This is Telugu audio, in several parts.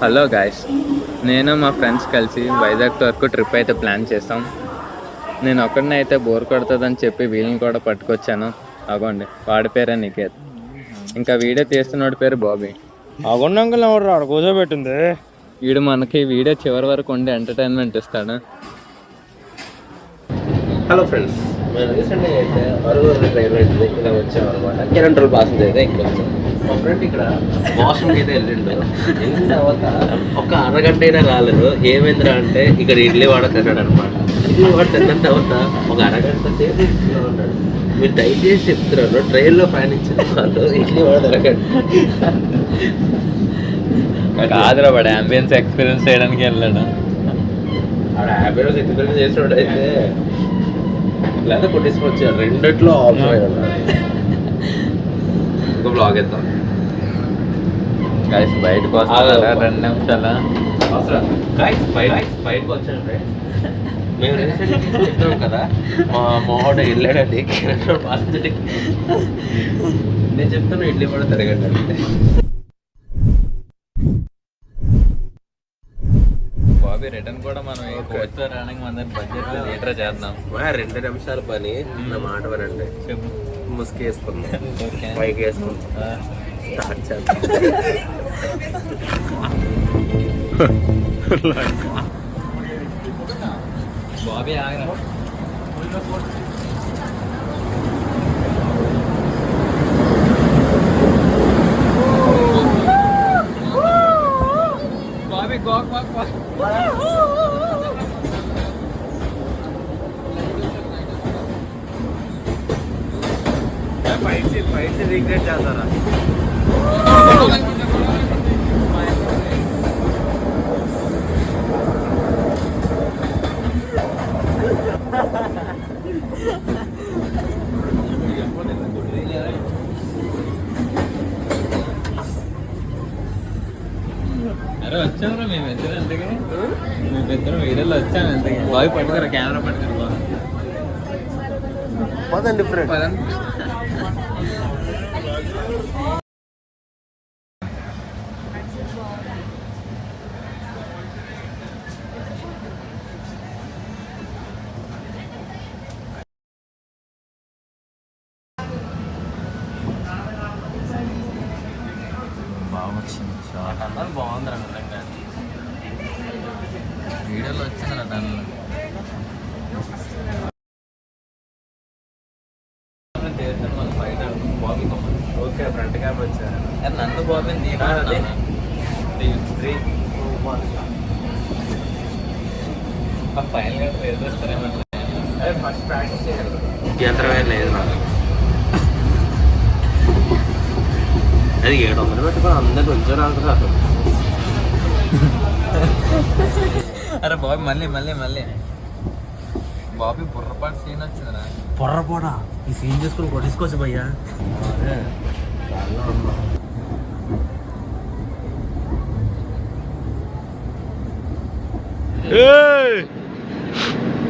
హలో గాయస్, నేను మా ఫ్రెండ్స్ కలిసి వైజాగ్ వరకు ట్రిప్ అయితే ప్లాన్ చేస్తాం. నేను ఒక్కడినే అయితే బోర్ కొడుతుందని చెప్పి వీళ్ళని కూడా పట్టుకొచ్చాను. అగోండి, వాడి పేరే నికేత్. ఇంకా వీడియో తీస్తున్నోడి పేరు బాబీ. అగొండ అంకుల్ ఎవరు ఆడ కూర్చోబెట్టింది. వీడు మనకి వీడియో చివరి వరకు ఉండి ఎంటర్టైన్మెంట్ ఇస్తాడు. హలో ఫ్రెండ్స్, మేము రీసెంట్గా అయితే అరుగు ట్రైన్ అయితే ఇలా వచ్చాం అనమాట. కిరణ్ రోల్ ప్యాసింజర్ అయితే ఇక్కడ వచ్చాం. మా ఫ్రెండ్ ఇక్కడ వాష్రూమ్కి అయితే వెళ్ళిండు. వెళ్ళిన తర్వాత ఒక అరగంట అయినా రాలేదు. ఏమైందిరా అంటే ఇక్కడ ఇడ్లీ వాడ తిన్నాడు అనమాట. ఇడ్లీ వాడ తిన్న తర్వాత ఒక అరగంట సేపు ఇడ్లీలో ఉన్నాడు. మీరు దయచేసి చెప్తున్నాను, ట్రైన్లో ప్రయాణించిన వాళ్ళు ఇడ్లీ వాడ తిరగండి. కాదురా, వాడు అంబియన్స్ ఎక్స్పీరియన్స్ చేయడానికి వెళ్ళాడు. ఆడ 50 రోజు ఎక్స్పీరియన్స్ చేసినోడు అయితే లేదా కొట్టేసుకొని వచ్చారు. రెండిట్లో ఆప్షన్ అయి ఉన్నారు. ఇంకో బ్లాగ్ వేద్దాం గాయస్, బయటకు వస్తారా 2 నిమిషాలు? బయటకు వచ్చాను. మేము రీసెంట్గా చెప్తాం కదా, మా మొహోడ వెళ్ళాడండి పాసింజర్కి. నేను చెప్తాను ఇడ్లీ కూడా తిరగండి అంటే. బాబీ రిటర్న్ కూడా మనం రావడానికి మన బడ్జెట్ లీటర్ చేద్దాం. 2 నిమిషాల పని, నా మాట వినండి. ముసుకేసుకుందాం, పైకి వేసుకుందాం, స్టార్ట్ చేద్దాం. బాబీ ఆగరా. బాబీ గోక్ గోక్ గోక్. ఫైట్ రిగ్రెట్ చేస్తారా? అరే వచ్చాము మేము ఇద్దరు అంతగా, మేమిద్దరం వీడియోలో వచ్చాము అంతగా. బాబీ పట్టుకోరా, కెమెరా పట్టుకోరు బాబు. పదండి ఫ్రెండ్. బాగా వచ్చింది షార్ట్ అన్నది, బాగుంది నిజంగా. వీడియోలో వచ్చింది నా దానిలో. ఓకే, ఫ్రంట్ క్యామ్ వచ్చారు. నన్ను బాబీ ఫైనల్గా ట్రేస్ వస్తారేమో. ఫస్ట్ ప్రాక్టీస్ చేయాలి. యంత్రమే లేదు నాకు. అది 700 పెట్టుకొని అందరు కొంచెం అంటున్నారు. అరే బాబీ మళ్ళీ మళ్ళీ మళ్ళీ బాబీ బుర్రపాటు సీన్ వచ్చిందిరా. పొర్రపోడా ఈ సీన్ చేసుకుని కొట్టేసుకోవచ్చు భయ్యా.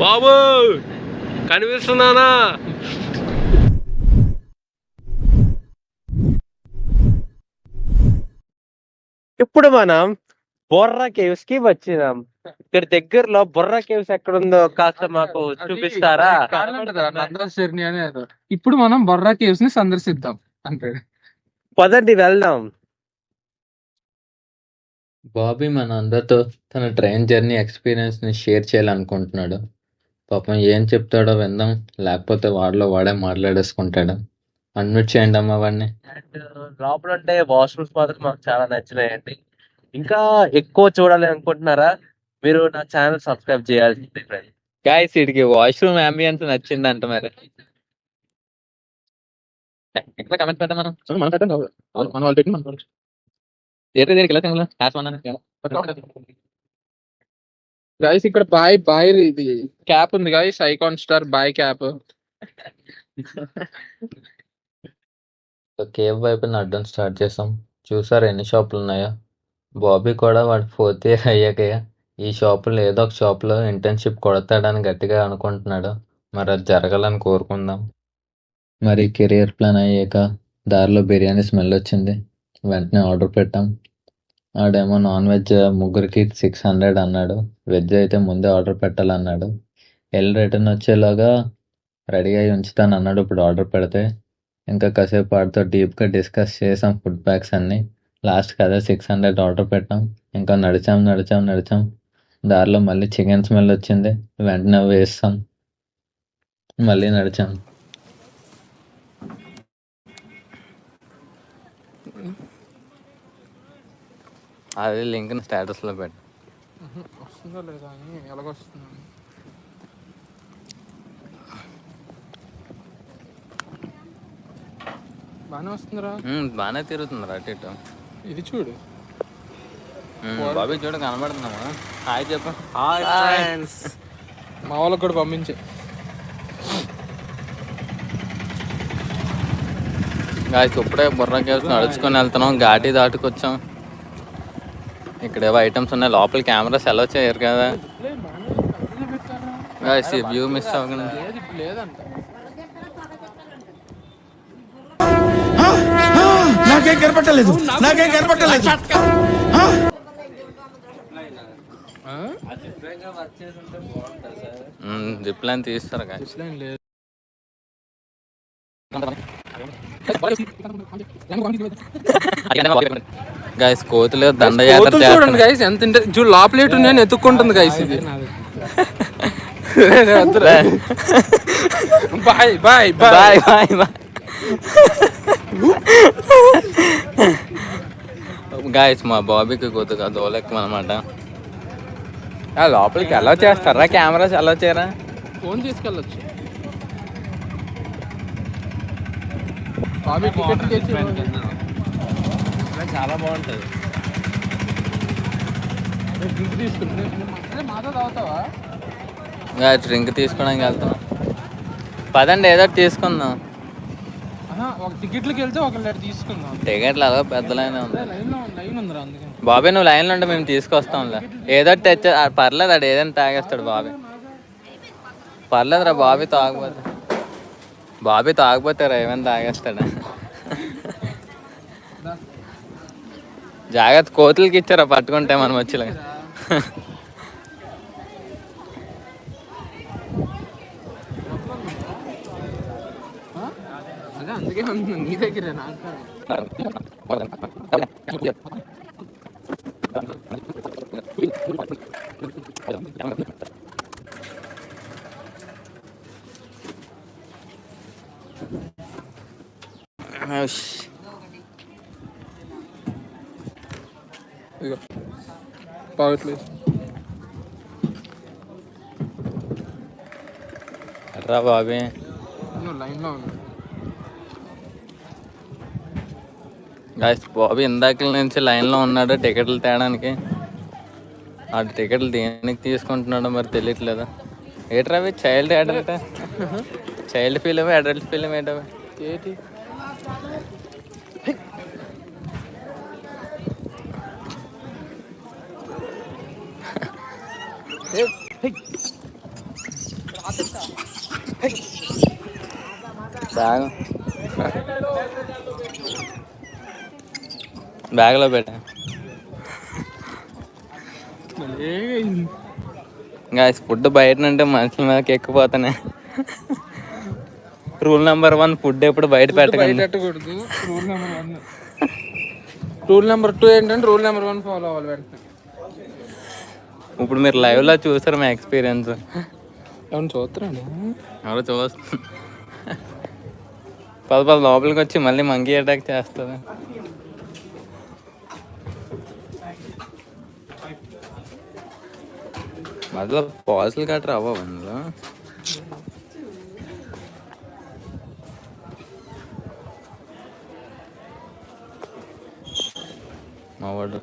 బాబు కనిపిస్తున్నానా? ఇప్పుడు మనం బొర్రా కేవ్స్ కి వచ్చినాం. ఇక్కడ దగ్గరలో బొర్రా కేవ్స్ ఎక్కడుందో కాస్త మాకు చూపిస్తారా? ఇప్పుడు మనం బొర్రా కేవ్స్ ని సందర్శిద్దాం అంతే. పదండి వెళ్దాం. బాబీ మన అందరితో తన ట్రైన్ జర్నీ ఎక్స్పీరియన్స్ ని షేర్ చేయాలనుకుంటున్నాడు. పాపం ఏం చెప్తాడో విందాం, లేకపోతే వాడిలో వాడే మాట్లాడేసుకుంటాడు. అన్మ్యూట్ చేయండి అమ్మా వాడిని. అండ్ లోపల ఉంటే వాష్రూమ్స్ మాత్రం మాకు చాలా నచ్చినాయండి. ఇంకా ఎక్కువ చూడాలి అనుకుంటున్నారా? మీరు నా ఛానల్ సబ్స్క్రైబ్ చేయాల్సింది ఫ్రెండ్. గాయస్, వీడికి వాష్రూమ్ అంబియన్స్ నచ్చిందంట. మరి ఎక్కడ కమెంట్ పెడతాం మనం? మనం పెట్టాం కాదు, మన వాళ్ళు పెట్టి మనం గైస్ ఇక్కడ బాయ్ బాయ్ ఇది క్యాప్ ఉంది guys, icon star boy cap. Cave వైపు అడ్డం స్టార్ట్ చేసాం. చూసారు ఎన్ని షాపులు ఉన్నాయో. బాబీ కూడా వాడు 4th ఇయర్ అయ్యాక ఈ షాపులో ఏదో ఒక షాప్లో ఇంటర్న్షిప్ కొడతాడని గట్టిగా అనుకుంటున్నాడు. మరి అది జరగాలని కోరుకుందాం. మరి కెరియర్ ప్లాన్ అయ్యాక దారిలో బిర్యానీ స్మెల్ వచ్చింది. వెంటనే ఆర్డర్ పెట్టాం. ఆడేమో నాన్ వెజ్ ముగ్గురికి 600 అన్నాడు. వెజ్ అయితే ముందే ఆర్డర్ పెట్టాలన్నాడు. వెళ్ళి రిటర్న్ వచ్చేలాగా రెడీ అయి ఉంచుతాను అన్నాడు. ఇప్పుడు ఆర్డర్ పెడితే ఇంకా కాసేపు వాడితో డీప్గా డిస్కస్ చేసాం ఫుడ్ ప్యాక్స్ అన్నీ. లాస్ట్కి అదే 600 ఆర్డర్ పెట్టాం. ఇంకా నడిచాం. దారిలో మళ్ళీ చికెన్ స్మెల్ వచ్చింది. వెంటనే వేస్తాం, మళ్ళీ నడిచాం. అది లింక్ స్టేటస్లో పెట్టు. వస్తుందో లేదా అని ఎలాగొస్తుంది. బాగానే వస్తుందిరా. బాగానే తిరుగుతుందిరా అటు ఇటు. ఇది చూడు బాబీ చూడ కనబడుతున్నామా? హాయ్ చెప్పు. Hi friends. మా వాళ్ళకి కూడా పంపించే. గాయస్ ఇప్పుడే బుర్రా కేవ్స్ నడుచుకొని వెళ్తున్నాం. ఘాటి దాటుకొచ్చాం. ఇక్కడేవో ఐటమ్స్ ఉన్నాయి. లోపల కెమెరాస్ ఎలా చేయరు కదా గాయస్. ఈ వ్యూ మిస్ అవ్వకుండా. లేదంట. నాకేం కనపట్టలేదు. జిప్ లైన్ తీస్తారు గాయస్. లేదు. గాయస్ కోతులు దండయాత్ర చూడండి గైస్ ఎంత చూడు లోపలేటు నేను ఎత్తుక్కుంటుంది గైస్ ఇది. Bye bye bye bye bye guys. మా బాబీకి కొద్దిగా దోలెక్కం అనమాట. లోపలికి ఎలా చేస్తారా? కెమెరాస్ ఎలా చేయరా? ఫోన్ తీసుకెళ్ళచ్చు. బాబీ టికెట్ చాలా బాగుంటుంది. డ్రింక్ తీసుకుంటే మాతో తాగుతావా? డ్రింక్ తీసుకోవడానికి వెళ్తున్నాం. పదండి ఏదో తీసుకుందాం. ఒక టికెట్లకి వెళ్తే ఒక లైట్ తీసుకుందాం. టికెట్లు అలా పెద్ద లైన్ ఉంది. లైన్ ఉందిరా అందుకని. బాబీ నువ్వు లైన్లో ఉంటే మేము తీసుకొస్తాంలే. ఏదో తెచ్చా పర్లేదు. అడు ఏదైనా తాగేస్తాడు బాబీ. పర్లేదురా బాబీ తాగపోతారా ఏమైనా తాగేస్తాడా? జాగ్రత్త, కోతులకి ఇచ్చారా పట్టుకుంటే మనం వచ్చేలా. అదే అందుకే నీ దగ్గర పాగట్లేదు. రా బాబీ. లైన్లో ఉన్నాడు గాయస్. బాబీ ఇందాకల నుంచి లైన్లో ఉన్నాడు టికెట్లు తేయడానికి. ఆ టికెట్లు దేనికి తీసుకుంటున్నాడో మరి తెలియట్లేదు. ఏట్రా అవి? Child adult? Child film adult film ఏంటవి? ఏంటి? బ్యాగ్లో పెట్టా. గాయస్ ఫుడ్ బయట నుంటే మనుషుల మీదకి ఎక్కిపోతానే. రూల్ నెంబర్ 1 ఫుడ్ ఎప్పుడు బయట పెట్టకూడదు. రూల్ నెంబర్ 2 ఏంటంటే రూల్ నెంబర్ 1 ఫాలో అవ్వాలి వెంటనే. ఇప్పుడు మీరు లైవ్లో చూసారు మా ఎక్స్పీరియన్స్. ఏమన్నా చూస్తున్నాను ఎవరో చూస్తుంది. పద లోపలికి వచ్చి మళ్ళీ మంకీ అటాక్ చేస్తుంది. మధ్యలో పాలసీలు గట్రా అవ్వవు అందులో. మా వాడు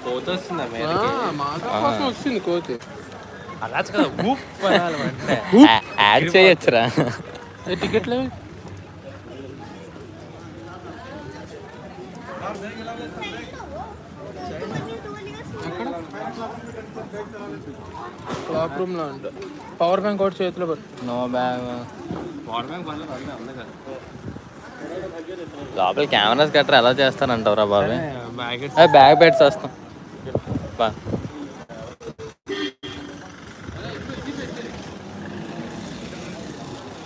కోత వస్తుందా? మా కోసం వచ్చింది కోతి. యాడ్ చేయొచ్చురా. టికెట్లు క్లాక్ రూమ్ లో అంట. పవర్ బ్యాంక్ ఒకటి చేతిలో పెట్టు. No bag. లోపల కెమెరాస్ గట్రా ఎలా చేస్తారంటావురా బాబాయ్? బ్యాగ్ పెట్టి వస్తాం బా.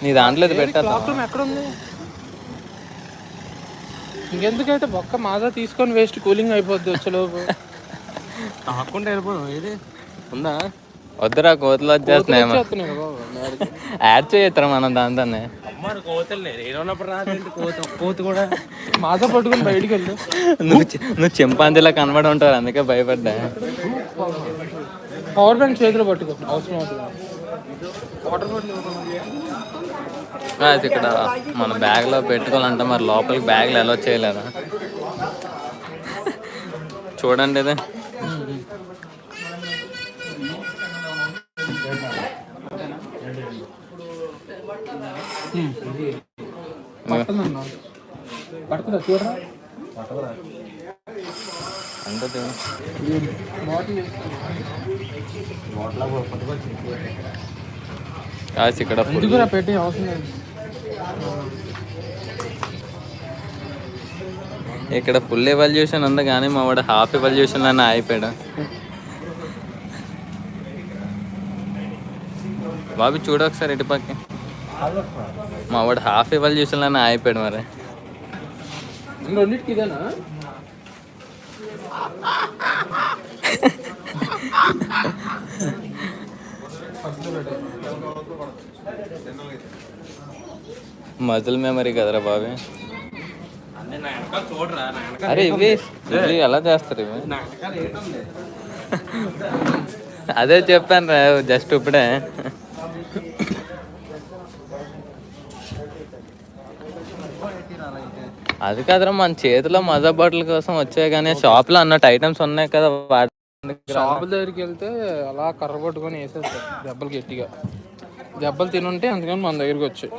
నీ దాంట్లో ఇది పెట్టా. క్లాక్ రూమ్ ఎక్కడ ఉంది? ఇంకెందుకైతే ఒక్క మాజా తీసుకొని వేస్ట్, కూలింగ్ అయిపోద్ది వచ్చేలోపు. తాకుండా వెళ్ళిపోదాం. ఏది ఉందా? వద్దురా, కోతులు వచ్చేస్తున్నాయేమో. యాడ్ చేయొచ్చురా మనం దాంతోనే. కోతి కూడా మాజా పట్టుకుని బయటికి వెళ్ళు. నువ్వు చింపాంజీలా కనబడి ఉంటావు, అందుకే భయపడ్డా. పవర్ బ్యాంక్ చేతిలో పట్టుకో, అవసరం అవుతుంది. వాటర్ బాటిల్ ఇక్కడ మన బ్యాగ్లో పెట్టుకోవాలంటే మరి లోపలికి బ్యాగ్లు అలో చేయలేదా? చూడండి ఇది. పడుతుందా చూడరా? అంత ఇక్కడ ఎందుకురా పెట్టి అవసరం లేదు. ఇక్కడ ఫుల్ ఎవల్యూషన్ ఉంది కానీ మా వాడు హాఫ్ ఎవల్యూషన్ లోనే అయిపోయాడు. బాబు చూడ ఒకసారి ఇటు పక్క. మా వాడు హాఫ్ ఎవల్యూషన్ లోనే అయిపోయాడు. మరి రెండింటికి ఇదేనా? మజిల్ మెమరీ కదరా బాబు. అరే ఇవి ఎలా చేస్తారు ఇవి? అదే చెప్పాను రా జస్ట్ ఇప్పుడే. అది కాదురా, మన చేతిలో మజా బాటిల్ కోసం వచ్చాయి కానీ షాప్ లో అన్నట్టు ఐటమ్స్ ఉన్నాయి కదా. షాప్ దగ్గరికి వెళ్తే అలా కర్ర పట్టుకొని వేసేస్తారు దెబ్బలు గట్టిగా. దెబ్బలు తినుంటే అందుకని మన దగ్గరికి వచ్చాయి.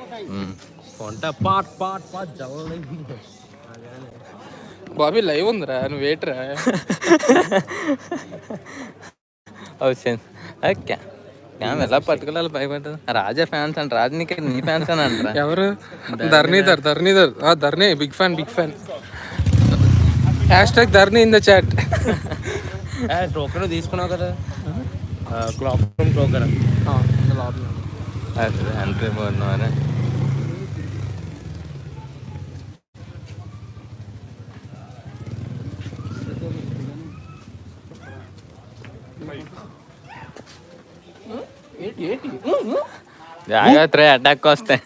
బాబీ లైవ్ ఉందిరా, నువ్వు వేటరా. ఎలా పట్టుకోవాలి భయపడ్డా. రాజా ఫ్యాన్స్ అంట. రాజు నీకు నీ ఫ్యాన్స్ అని అంటారా? ఎవరు? Dharnidhar. Dharni big fan. Hashtag Dharni in the chat. Token తీసుకున్నావు కదా, క్లాక్ రూమ్ టోకెన్. ఎంట్రీ పోతున్నారా? జాగ్రత్త, అటాక్ వస్తాయి.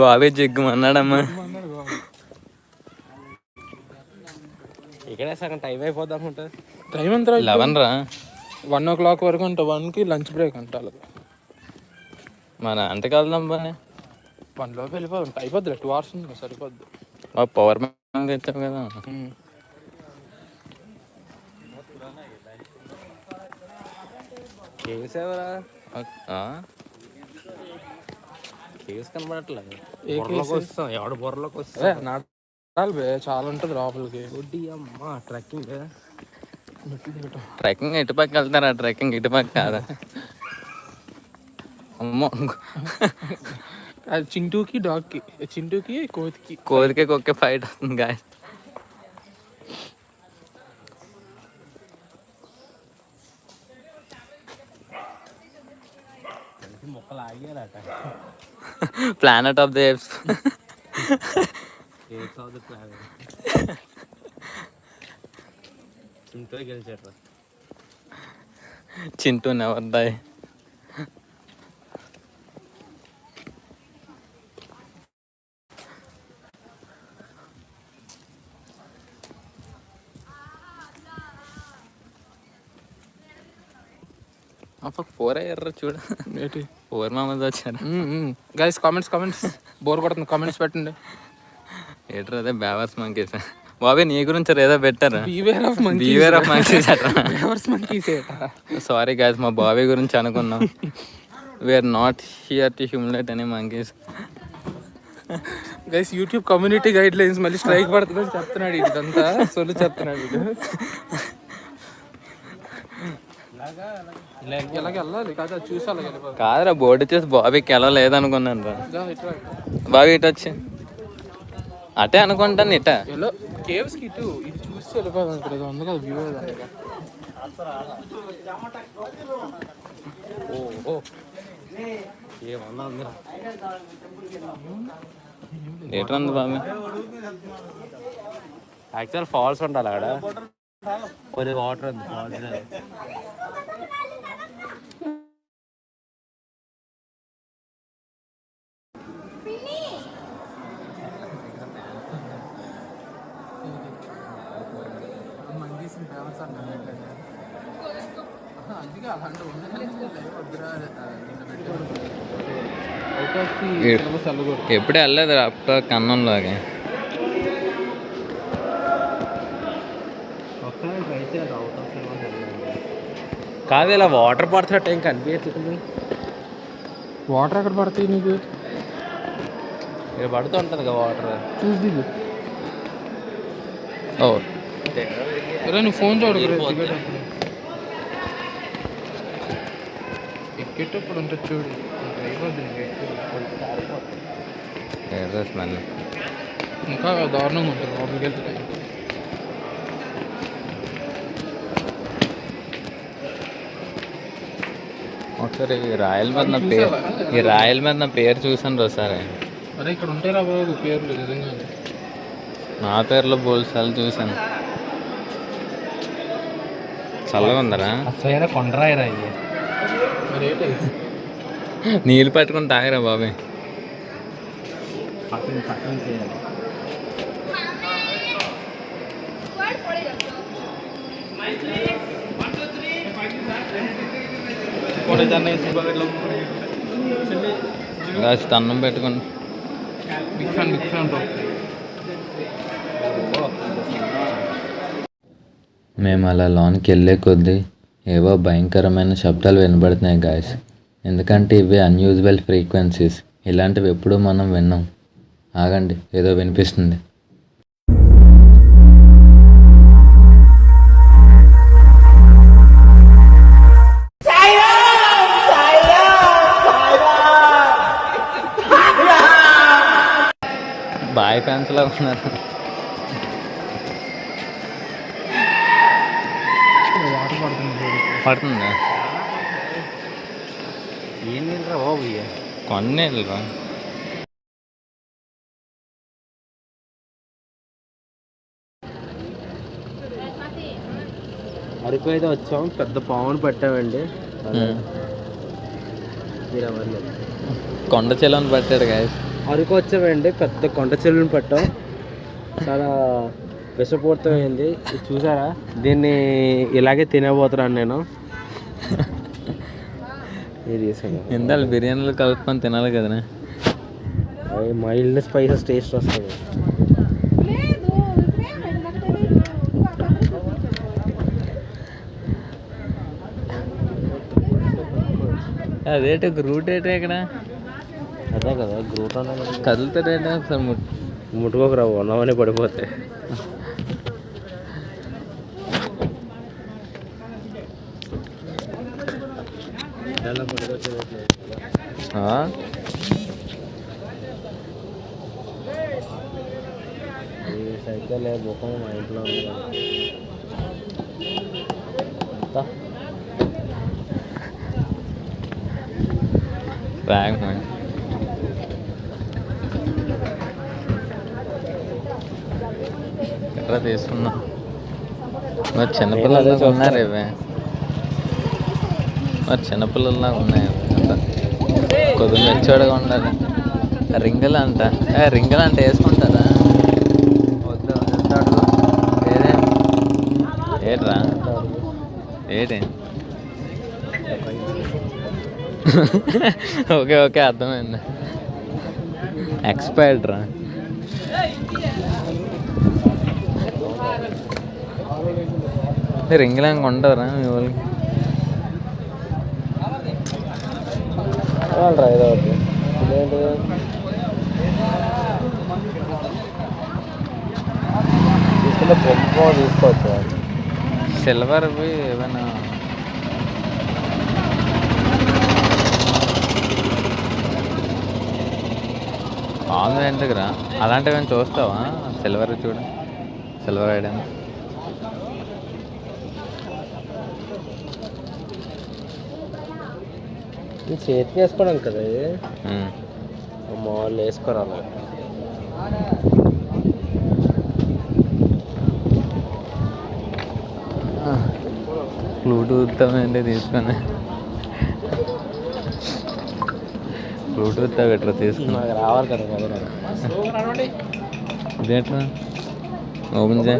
బాబీ జిగ్గుమన్నాడమ్మా. ఇక్కడే సగం టైం అయిపోద్ది అనుకుంటా. టైం ఎంత? 11 రా. 1 o'clock వరకు అంట. 1కి లంచ్ బ్రేక్ అంట. మన అంతకు వెళ్దాం బానే. 1 లోపు వెళ్ళిపోదాం. అయిపోద్ది, 2 hours ఉంది, సరిపోద్ది. పవర్ బ్యాంక్ తెచ్చావు కదా. కేవ్స్ ఎవరా? కేవ్స్ కనబడట్లేదు. ఎవడు బొర్రలోకి వస్తా చాలా ఉంటుంది లోపలికి. ట్రెక్కింగ్ ఇటుపక్క వెళ్తారా? ట్రెక్కింగ్ ఇటుపక్క కాదా? అమ్మో, అది చింటూకి డాగ్కి, చింటూకి కోతికి కుక్క ఫైట్ అవుతుంది guys. Planet of the apes. Chintu never die. అప్పుడు 4 అయ్యారు చూడు. 4 మామూలు వచ్చారు. గైస్ కామెంట్స్ బోర్ కొడుతుంది, కామెంట్స్ పెట్టండి. ఏటర్ అదే బేవర్స్ మంకీస్. బాబీ నీ గురించి ఏదో పెట్టారా? Beware of monkeys. Beware of monkeys అట్రా. బేవర్స్ మంకీస్. సారీ గాయస్, మా బాబీ గురించి అనుకున్నాం. We're not here to humiliate any monkeys. Guys YouTube community guidelines మళ్ళీ స్ట్రైక్ పడుతుందని చెప్తున్నాడు. ఇదంతా సొల్లు చెప్తున్నాడు. ఇలాగే వెళ్ళాలి కాదా, చూసి అలాగే వెళ్ళిపోవాలి. కాదురా, బోర్డు చేసి బాబీకి ఎలా లేదనుకున్నాను రా. బాబీ ఇటు వచ్చి అటే అనుకుంటాను. ఇట ఎలా కేవ్స్కి ఇటు ఇది చూసి వెళ్ళిపోదాం. ఇక్కడ ఏదో ఉంది కదా వ్యూ. థియేటర్ ఉంది బాబీ. యాక్చువల్ ఫాల్స్ ఉండాలి అక్కడ, కొన్ని వాటర్ ఉంది ఫాల్స్. ఎప్పుడే వెళ్ళలేదు అప్ప కన్నంలోకి. కాదు, ఇలా వాటర్ పడుతున్నట్టు ఏం కనిపించట్లేదు. వాటర్ ఎక్కడ పడతాయి నీకు? ఇక్కడ పడుతూ ఉంటుంది కదా వాటర్. చూసి దిగు. ఓ నువ్వు ఫోన్ చూడు. ఎక్కేటప్పుడు ఉంటుంది చూడు. స్మెల్ ఇంకా దారుణంగా ఉంటుంది లోపలికి వెళ్తే. ఒకసారి ఈ రాయల మీద నా పేరు, ఈ రాయల మీద నా పేరు చూసాను రా సార్. అరే ఇక్కడ ఉంటారా బాబు పేర్లు? నిజంగా నా పేరులో బోల్సార్లు చూసాను. చల్లగా ఉందరా? అసలు కొండరాయిరా ఇది. మరి ఏంటి నీళ్ళు పట్టుకుని తాగరా బాబాయ్. పక్కన చేయాలి. అన్నం పెట్టుకుని బిగ్ ఫ్యాన్ మేము అలా లోన్కి వెళ్ళే కొద్దీ ఏవో భయంకరమైన శబ్దాలు వినబడుతున్నాయి గాయస్. ఎందుకంటే ఇవి అన్యూజువల్ ఫ్రీక్వెన్సీస్. ఇలాంటివి ఎప్పుడూ మనం విన్నాం. ఆగండి, ఏదో వినిపిస్తుంది. బాయ్ ఫ్యాన్స్ లా ఉన్నారు. వాటర్ పడుతుందా? ఏం నీళ్ళరా బాబు, కొన్ని వెళ్ళరా. అరకు అయితే వచ్చాం, పెద్ద పావును పట్టామండి. కొండ చెలను పట్టాడు గాయస్. అరకు వచ్చామండి, పెద్ద కొండ చెల్లుని పట్టాం. చాలా విషపూరితమైంది. చూసారా, దీన్ని ఇలాగే తినబోతున్నాను నేను. ఇందాక బిర్యానీలో కలుపుకొని తినాలి కదనే. మైల్డ్ స్పైసెస్ టేస్ట్ వస్తుంది. అదేంటి గ్రూట్ ఏంటి ఇక్కడ? అదే కదా గ్రూట్ కదులుతాడేంటి? అసలు ముట్టుకోకరా, ఉన్నవన్నీ పడిపోతాయి. సైకిల్ బుకం మా ఇంట్లో ఉంది. ఎట్లా తీసుకున్నా? మరి చిన్నపిల్లలు ఉన్నారు ఇవే. మరి చిన్నపిల్లల్లా ఉన్నాయి. కొద్దిగా మెచ్చోడుగా ఉండాలి. రింగలు అంట, రింగలు అంటే వేసుకుంటారా? ఏట్రా ఏటి? ఓకే ఓకే, అర్థమైంది. ఎక్స్పైర్డ్ రా. రింగ్ ల్యాంగ్ ఉండవరా మీ వాళ్ళకి? ఏదో ఒకటి ఇదేంటి తీసుకుంటే బొమ్మ తీసుకోవచ్చు. సిల్వర్వి ఏమైనా ఆన్లైన్ దగ్గర అలాంటివి ఏమైనా చూస్తావా? సిల్వర్ చూడు, సిల్వర్ ఐడియా. చేతికి వేసుకోవడం కదా ఇది, మామూలు వేసుకోరాలి. బ్లూటూత్ ఏంటి తీసుకొని, బ్లూటూత్ గట్రా తీసుకుని నాకు రావాలి కదా కదా. ఇదేట్లా ఓపెన్ చేయ?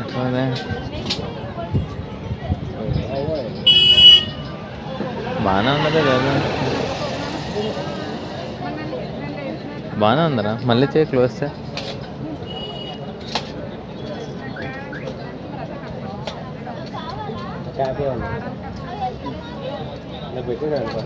ఎట్లా బాగానే ఉన్నదే కదా, బాగానే ఉందరా. మళ్ళీ చేయి, క్లోజ్ చేయి. హ్యాపీ ఉంది పెట్టాడు.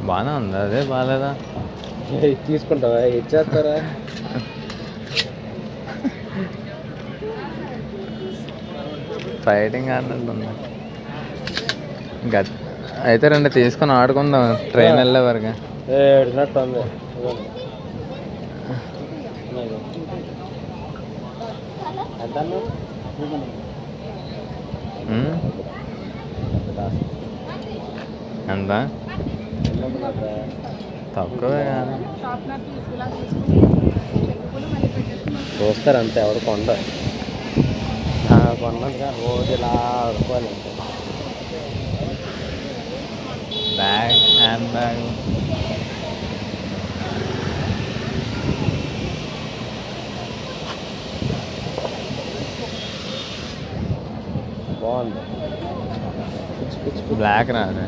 బాగానే ఉంది, అదే బాగాలేదా? తీసుకుంటావా? ఇచ్చేస్తారా? ఫైటింగ్ ఆడినట్టుంది. ఇంకా అయితే రెండు తీసుకొని ఆడుకుందాం ట్రైన్ వెళ్ళే వరకు. ఏడినట్టు ఉంది. ఎంత తక్కువే కానీ చూస్తారు అంతే, ఎవరు కొండ కొన్నది రోజు ఇలా ఆడుకోవాలి. బ్యాగ్, హ్యాండ్ బ్యాగ్ బాగుంది. బ్లాక్ రాదు.